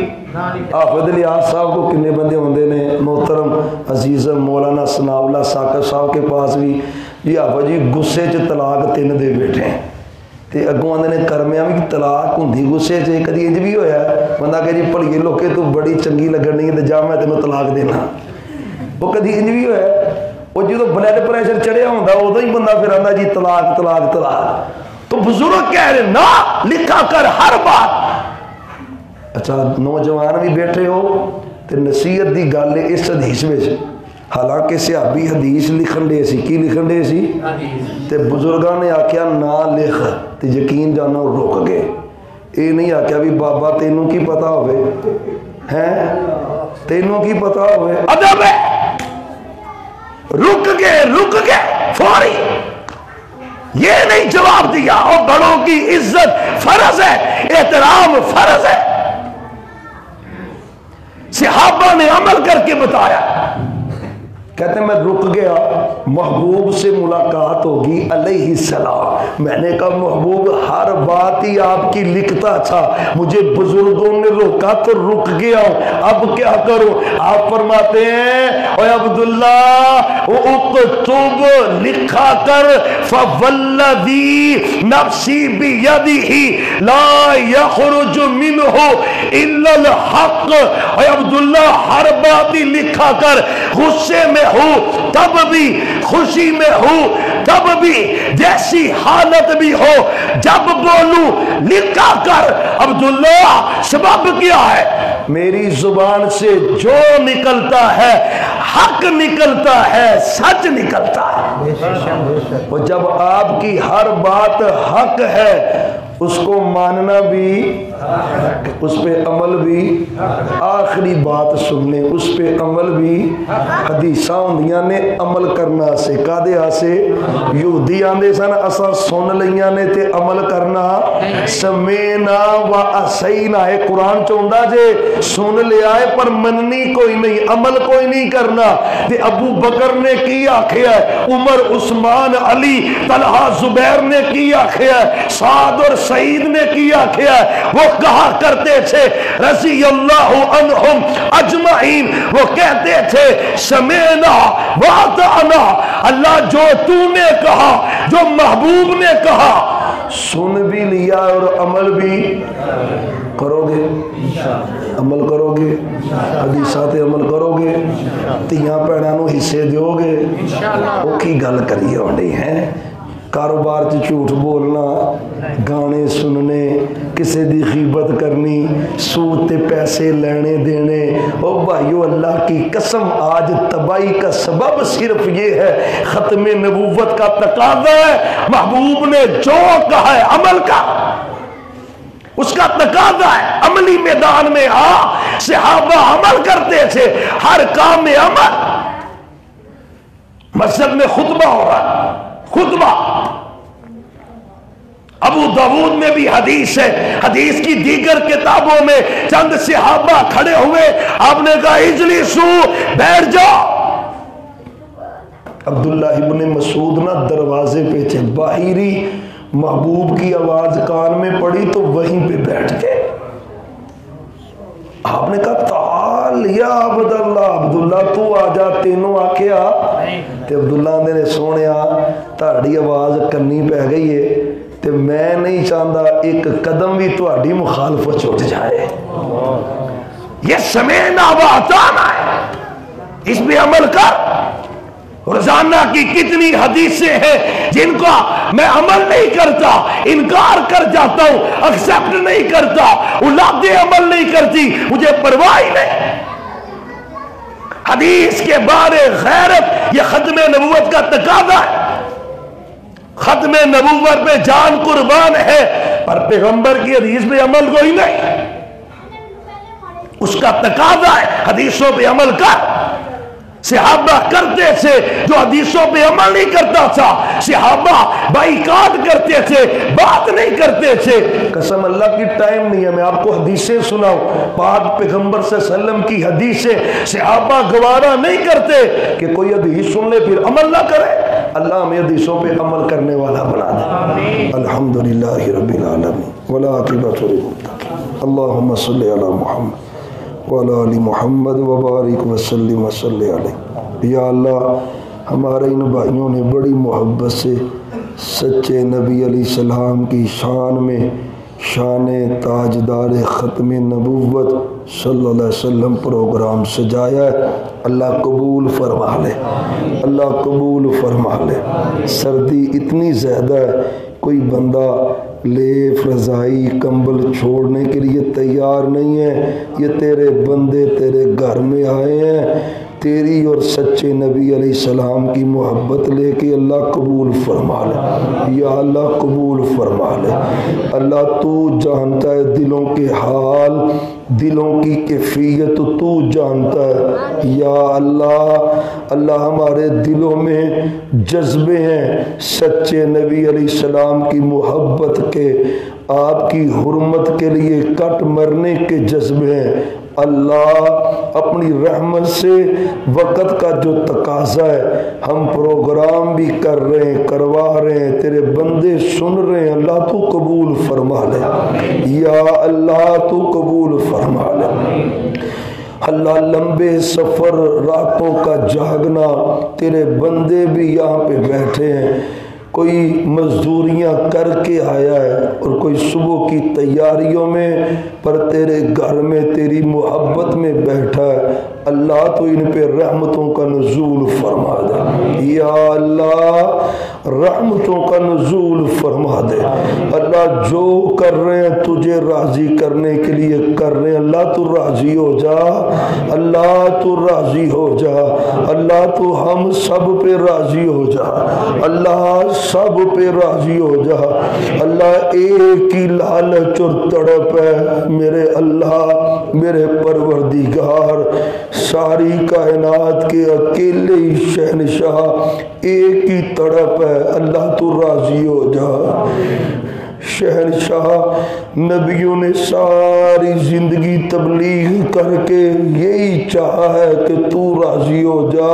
حافظ الیاس صاحب کو کنے بندے ہوندے نے، محترم عزیزم مولانا ثناء اللہ ثاقب صاحب کے پاس بھی جی حافظ جی غصے چ طلاق 3 دے بیٹھے ہیں، تے اگوں آندے نے کرمیاں بھی طلاق ہوندی غصے چ، کدی انج بھی ہویا بندہ کہ جی بھڑیے لوکے تو بڑی چنگی لگنی تے جا میں تینوں طلاق دینا، وہ کدی انج بھی ہویا، وہ جدو بلڈ پریشر چڑھیا ہوندا ادو ہی بندہ پھر آندا جی طلاق طلاق طلاق۔ تو بزرگ کہہ رہے نا لکھا کر ہر بات۔ اچھا نوجوان بھی بیٹھے ہو تے نصیحت دی گل ہے اس حدیث وچ، حالانکہ صحابی حدیث لکھن دے سی، کی لکھن دے سی تے بزرگاں نے آکھیا نہ لکھ تے یقین جانو رک گئے، اے نہیں آکھیا بھی بابا تینوں کی پتہ ہوئے ہیں، تینوں کی پتہ ہوئے، ادب ہے، رک گئے فوری، یہ نہیں جواب دیا۔ اور بڑوں کی عزت فرض ہے، احترام فرض ہے، صحابہ نے عمل کر کے بتایا. کہتے ہیں میں رک گیا, محبوب سے ملاقات ہوگی علیہ السلام. میں نے کہا محبوب ہر بات ہی آپ کی لکھتا تھا, مجھے بزرگوں نے روکا تو رک گیا ہوں, اب کیا کروں؟ آپ فرماتے ہیں اے عبداللہ اکتب, لکھا کر, فوالذی نفسی بیدہ لا یخرج منہ الا الحق. اے عبداللہ ہر بات ہی لکھا کر, غصے میں ہوں تب بھی, خوشی میں ہوں تب بھی, جیسی حالت بھی ہو جب بولوں لکھا کر. عبداللہ سبب کیا ہے؟ میری زبان سے جو نکلتا ہے حق نکلتا ہے, سچ نکلتا ہے. اور جب آپ کی ہر بات حق ہے اس کو ماننا بھی, اس پہ عمل بھی, آخری بات سننے اس پہ عمل بھی. حدیثاں ہوندیاں نے عمل کرنا سکھا دے آسے, یہودی آندے سن اساں سن لیاں نے تے عمل کرنا سمینا و اسینا. ہے قرآن چوندا جے سن لیا ہے پر مننی کوئی نہیں, عمل کوئی نہیں کرنا. تے ابو بکر نے کی آکھیا ہے, عمر, عثمان, علی, طلحہ, زبیر نے کی آکھیا ہے, سعد اور سعید نے کیا کیا. وہ کہا کرتے تھے رضی اللہ عنہم اجمعین, وہ کہتے تھے سمعنا واطعنا. اللہ جو تو نے کہا, جو محبوب نے کہا, سن بھی لیا اور عمل بھی کرو گے. عمل کرو گے, حدیثات عمل کرو گے, تیاں پیڑاں نو حصے دیو گے. وہ کی گل کری ہونی ہے, کاروبار چ جھوٹ بولنا, گانے سننے, کسی دی غیبت کرنی, سود تے پیسے لینے دینے. او بھائیو اللہ کی قسم آج تباہی کا سبب صرف یہ ہے, ختم نبوت کا تقاضا ہے. محبوب نے جو کہا ہے عمل کا, اس کا تقاضا ہے. عملی میدان میں صحابہ عمل کرتے تھے, ہر کام میں عمل. مسجد میں خطبہ ہو رہا ہے, خطبہ. ابو داؤد میں بھی حدیث ہے, حدیث کی دیگر کتابوں میں چند صحابہ کھڑے ہوئے, آپ نے کہا اجلسو, بیٹھ جاؤ. عبداللہ ابن مسعود نہ دروازے پہ تھے, باہری محبوب کی آواز کان میں پڑی تو وہیں پہ بیٹھ گئے. آپ نے کہا تعال یا عبداللہ, عبداللہ تو آ جا, تینوں آکھیا. تے عبداللہ نے سونیا تہاڈی آواز کنی پہ گئی ہے, تے میں نہیں چاہتا ایک قدم بھی تہاڈی مخالفت چھوٹ جائے. یہ سمعنا واطعنا ہے, اس پہ عمل کر. روزانہ کی کتنی حدیثیں ہیں جن کا میں عمل نہیں کرتا, انکار کر جاتا ہوں, ایکسپٹ نہیں کرتا, اولادیں عمل نہیں کرتی, مجھے پرواہ ہی نہیں. حدیث کے بارے غیرت یہ ختم نبوت کا تقاضا ہے. ختم نبوت پہ جان قربان ہے, پر پیغمبر کی حدیث پہ عمل کوئی نہیں. اس کا تقاضا ہے حدیثوں پہ عمل کر. صحابہ کرتے تھے, جو حدیثوں پہ عمل نہیں کرتا تھا صحابہ بائیکاٹ کرتے تھے, بات نہیں کرتے تھے. قسم اللہ کی ٹائم نہیں ہے, میں آپ کو حدیثیں سناؤں, پاک پیغمبر صلی اللہ علیہ وسلم کی حدیثیں. صحابہ گوارا نہیں کرتے کہ کوئی حدیث سن لے پھر عمل نہ کرے. اللہ ہمیں حدیثوں پہ عمل کرنے والا بنا دے. الحمدللہ رب العالمین والعاقبۃ للمتقین. اللہم صلی علی محمد وعلی آل محمد وبارک وسلم وصلی علیہ. یا اللہ ہمارے ان بھائیوں نے بڑی محبت سے سچے نبی علیہ السلام کی شان میں شان تاجدار ختم نبوت صلی اللہ علیہ وسلم پروگرام سجایا ہے. اللہ قبول فرما لے, اللہ قبول فرما لے. سردی اتنی زیادہ ہے, کوئی بندہ لیف رضائی کمبل چھوڑنے کے لیے تیار نہیں ہے. یہ تیرے بندے تیرے گھر میں آئے ہیں, تیری اور سچے نبی علیہ السلام کی محبت لے کے. اللہ قبول فرما لے, یا اللہ قبول فرما لے. اللہ تو جانتا ہے دلوں کے حال, دلوں کی کیفیت تو جانتا ہے. یا اللہ, اللہ ہمارے دلوں میں جذبے ہیں سچے نبی علیہ السلام کی محبت کے, آپ کی حرمت کے لیے کٹ مرنے کے جذبے ہیں۔ اللہ اپنی رحمت سے وقت کا جو تقاضا ہے، ہم پروگرام بھی کر رہے ہیں، کروا رہے ہیں، تیرے بندے سن رہے ہیں، اللہ تو قبول فرما لے، یا اللہ تو قبول فرما لے۔ اللہ لمبے سفر، راتوں کا جاگنا، تیرے بندے بھی یہاں پہ بیٹھے ہیں، کوئی مزدوریاں کر کے آیا ہے اور کوئی صبح کی تیاریوں میں، پر تیرے گھر میں تیری محبت میں بیٹھا ہے۔ اللہ تو ان پہ رحمتوں کا نزول فرما دے، یا اللہ رحمتوں کا نزول فرما دے۔ اللہ جو کر رہے ہیں تجھے راضی کرنے کے لیے کر رہے ہیں، اللہ تو راضی ہو جا، اللہ تو راضی ہو جا، اللہ تو ہم سب پہ راضی ہو جا، اللہ سب پہ راضی ہو جا۔ اللہ ایک ہی لالچ اور تڑپ ہے میرے اللہ، میرے پروردگار، ساری کائنات کے اکیلے ہی شہنشاہ، ایک ہی تڑپ ہے، اللہ تو راضی ہو جا۔ شہنشاہ، نبیوں نے ساری زندگی تبلیغ کر کے یہی چاہا ہے کہ تو راضی ہو جا۔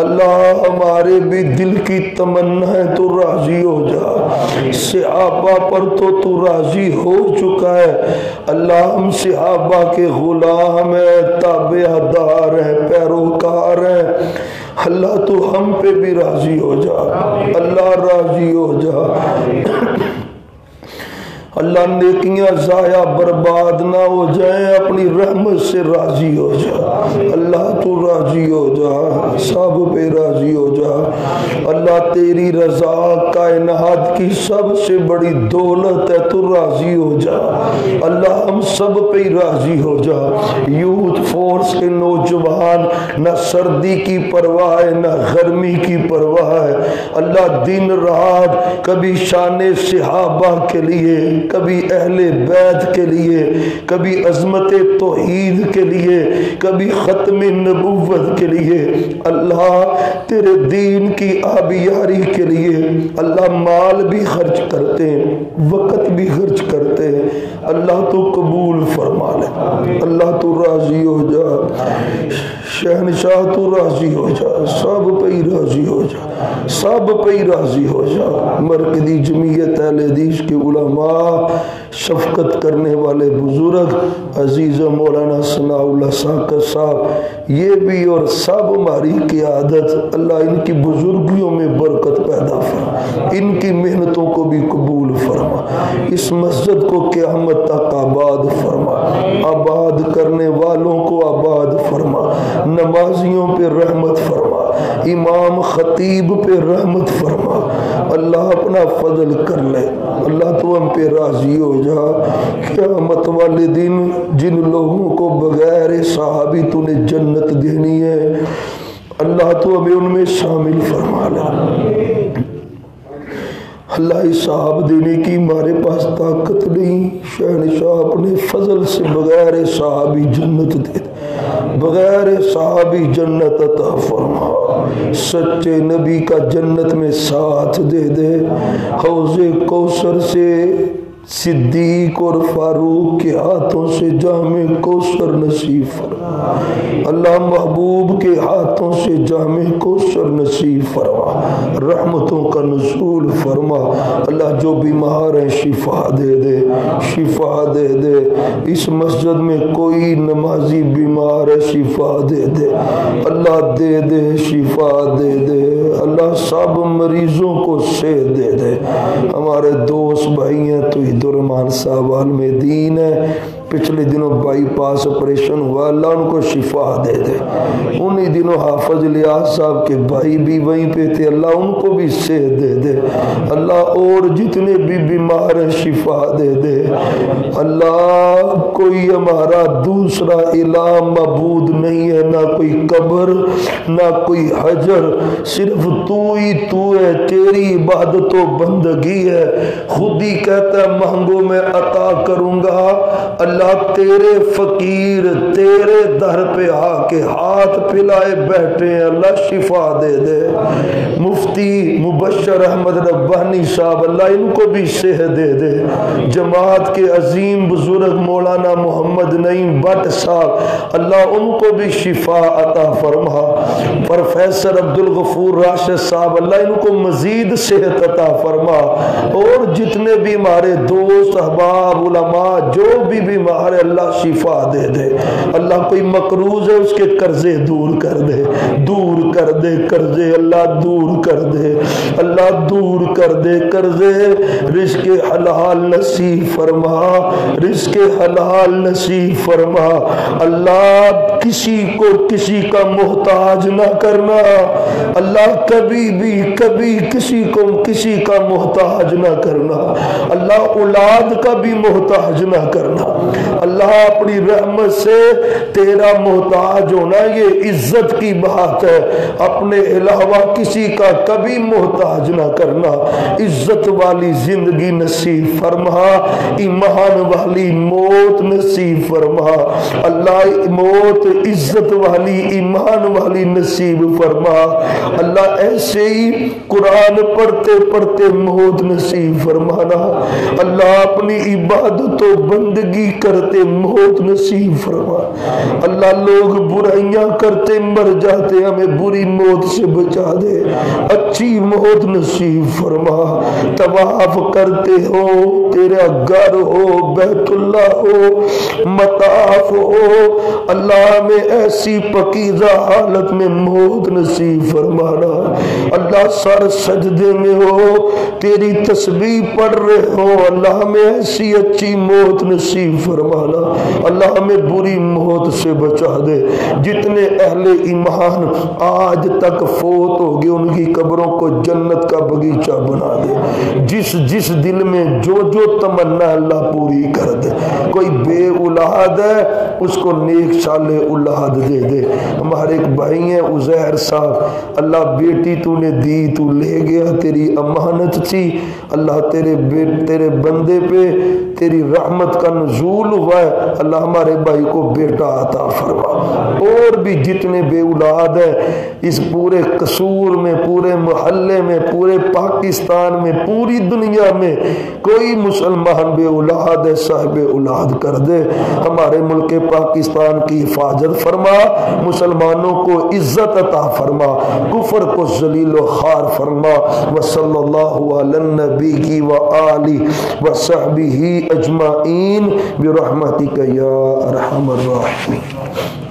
اللہ ہمارے بھی دل کی تمنا ہے تو راضی ہو جا۔ صحابہ پر تو راضی ہو چکا ہے، اللہ ہم صحابہ کے غلام ہیں، تابع دار ہیں، پیروکار ہیں، اللہ تو ہم پہ بھی راضی ہو جا، اللہ راضی ہو جا۔ اللہ نیکیاں ضائع برباد نہ ہو جائیں، اپنی رحمت سے راضی ہو جا، اللہ تو راضی ہو جا، سب پہ راضی ہو جا۔ اللہ تیری رضا کائنات کی سب سے بڑی دولت ہے، تو راضی ہو جا، اللہ ہم سب پہ راضی ہو جا۔ یوتھ فورس کے نوجوان، نہ سردی کی پرواہ ہے نہ گرمی کی پرواہ ہے، اللہ دن رات کبھی شان صحابہ کے لیے، کبھی اہل بیت کے لیے، کبھی عظمت توحید کے لیے، کبھی ختم نبوت کے لیے، اللہ تیرے دین کی آبیاری کے لیے اللہ مال بھی خرچ کرتے ہیں، وقت بھی خرچ کرتے ہیں، اللہ تو قبول فرما لے، اللہ تو راضی ہو جا، شہنشاہ تو راضی ہو جا، سب پہ راضی ہو جا، سب پہ راضی ہو جا۔ مرکزی جمعیت اہل حدیث کے علماء، شفقت کرنے والے بزرگ عزیز مولانا ثناء اللہ ساکر صاحب، یہ بھی اور سب ہماری قیادت، اللہ ان کی بزرگیوں میں برکت پیدا فرما، ان کی محنتوں کو بھی قبول فرما، اس مسجد کو قیامت تک آباد فرما، آباد کرنے والوں کو آباد فرما، نمازیوں پہ رحمت فرما، امام خطیب پہ رحمت فرما، اللہ اپنا فضل کر لے، اللہ تو ہم پہ راضی ہو جا۔ قیامت والے دن جن لوگوں کو بغیر صحابی تو نے جنت دینی ہے، اللہ تو ہمیں ان میں شامل فرما لے۔ اللہ حساب دینے کی ہمارے پاس طاقت نہیں، شہنشاہ اپنے فضل سے بغیر صحابی جنت دے، بغیر صحابی جنت عطا فرما، سچے نبی کا جنت میں ساتھ دے دے، حوض کوثر سے صدیق اور فاروق کے ہاتھوں سے جام کوثر نصیب فرما، اللہ محبوب کے ہاتھوں سے جام کوثر نصیب فرما، رحمتوں کا نزول فرما، اللہ جو بیمار ہیں شفا دے دے، شفا دے دے، اس مسجد میں کوئی نمازی بیمار ہے شفا دے دے، اللہ دے دے، شفا دے دے، اللہ سب مریضوں کو صحت دے دے۔ ہمارے دوست بھائی ہیں تو درمان صاحب عالم دین ہے، پچھلے دنوں بائی پاس آپریشن ہوا، اللہ ان کو شفا دے دے۔ انہی دنوں حافظ الیاس صاحب کے بھائی بھی وہیں پہ تھے، اللہ ان کو بھی صحت دے دے، اللہ اور جتنے بھی بیمار ہیں شفا دے دے۔ اللہ کوئی ہمارا دوسرا الہ معبود نہیں ہے، نہ کوئی قبر نہ کوئی حجر، صرف تو ہی تو ہے، تیری عبادت و بندگی ہے، خود ہی کہتا ہے مانگو میں عطا کروں گا، اللہ تیرے فقیر تیرے در پہ آ کے ہاتھ پھیلائے بیٹھے ہیں، اللہ شفا دے دے۔ مفتی مبشر احمد ربانی صاحب اللہ ان کو بھی صحت دے دے۔ جماعت کے عظیم بزرگ مولانا محمد نعیم بٹ صاحب اللہ ان کو بھی شفا عطا فرما۔ پروفیسر عبدالغفور راشد صاحب اللہ ان کو مزید صحت عطا فرما، اور جتنے بھی ہمارے دوست احباب علماء جو بھی بیمار ہے اللہ شفا دے دے۔ اللہ کوئی مقروض ہے اس کے قرضے دور کر دے، دور کر دے قرضے، اللہ دور کر دے، اللہ دور کر دے قرضے۔ رزق حلال نصیب فرما، رزق حلال نصیب فرما۔ اللہ کسی کو کسی کا محتاج نہ کرنا، اللہ کبھی بھی کبھی کسی کو کسی کا محتاج نہ کرنا، اللہ اولاد کا بھی محتاج نہ کرنا۔ اللہ اپنی رحمت سے تیرا محتاج ہونا یہ عزت کی بات ہے، اپنے علاوہ کسی کا کبھی محتاج نہ کرنا۔ عزت والی زندگی نصیب فرما، ایمان والی موت نصیب فرما، اللہ موت عزت والی ایمان والی نصیب فرما۔ اللہ ایسے ہی قرآن پڑھتے پڑھتے موت نصیب فرمانا، اللہ اپنی عبادت و بندگی کرتے موت نصیب فرما۔ اللہ لوگ برائیاں کرتے مر جاتے، ہمیں بری موت سے بچا دے، اچھی موت نصیب فرما۔ طواف کرتے ہو، تیرا گھر ہو، بیت اللہ ہو، مطاف ہو، اللہ میں ایسی پکیزہ حالت میں موت نصیب فرمانا۔ اللہ سر سجدے میں ہو، تیری تسبیح پڑھ رہے ہو، اللہ ہمیں ایسی اچھی موت نصیب فرمانا۔ اللہ ہمیں بری موت سے بچا دے۔ جتنے اہل ایمان آج تک فوت ہو گئے ان کی قبروں کو جنت کا باغیچہ بنا دے، جس جس دل میں جو جو تمنا اللہ پوری کر دے۔ کوئی بے اولاد ہے اس کو نیک صالح اولاد دے دے۔ ہمارے ایک بھائی ہیں عزیر صاحب، اللہ بیٹی تو نے دی، تو لے گیا، تیری امانت تھی، اللہ تیرے بندے پہ تیری رحمت کا نزول ہوا ہے، اللہ ہمارے بھائی کو بیٹا عطا فرما۔ اور بھی جتنے بے اولاد ہیں اس پورے قصور میں، پورے محلے میں، پورے پاکستان میں، پوری دنیا میں کوئی مسلمان بے اولاد ہے صاحب اولاد کر دے۔ ہمارے ملک پاکستان کی حفاظت فرما، مسلمانوں کو عزت عطا فرما، کفر کو ذلیل و خوار فرما۔ وصلی اللہ علی النبی و آلہ و صحبہ اجمعین برحمتک یا ارحم الراحمین۔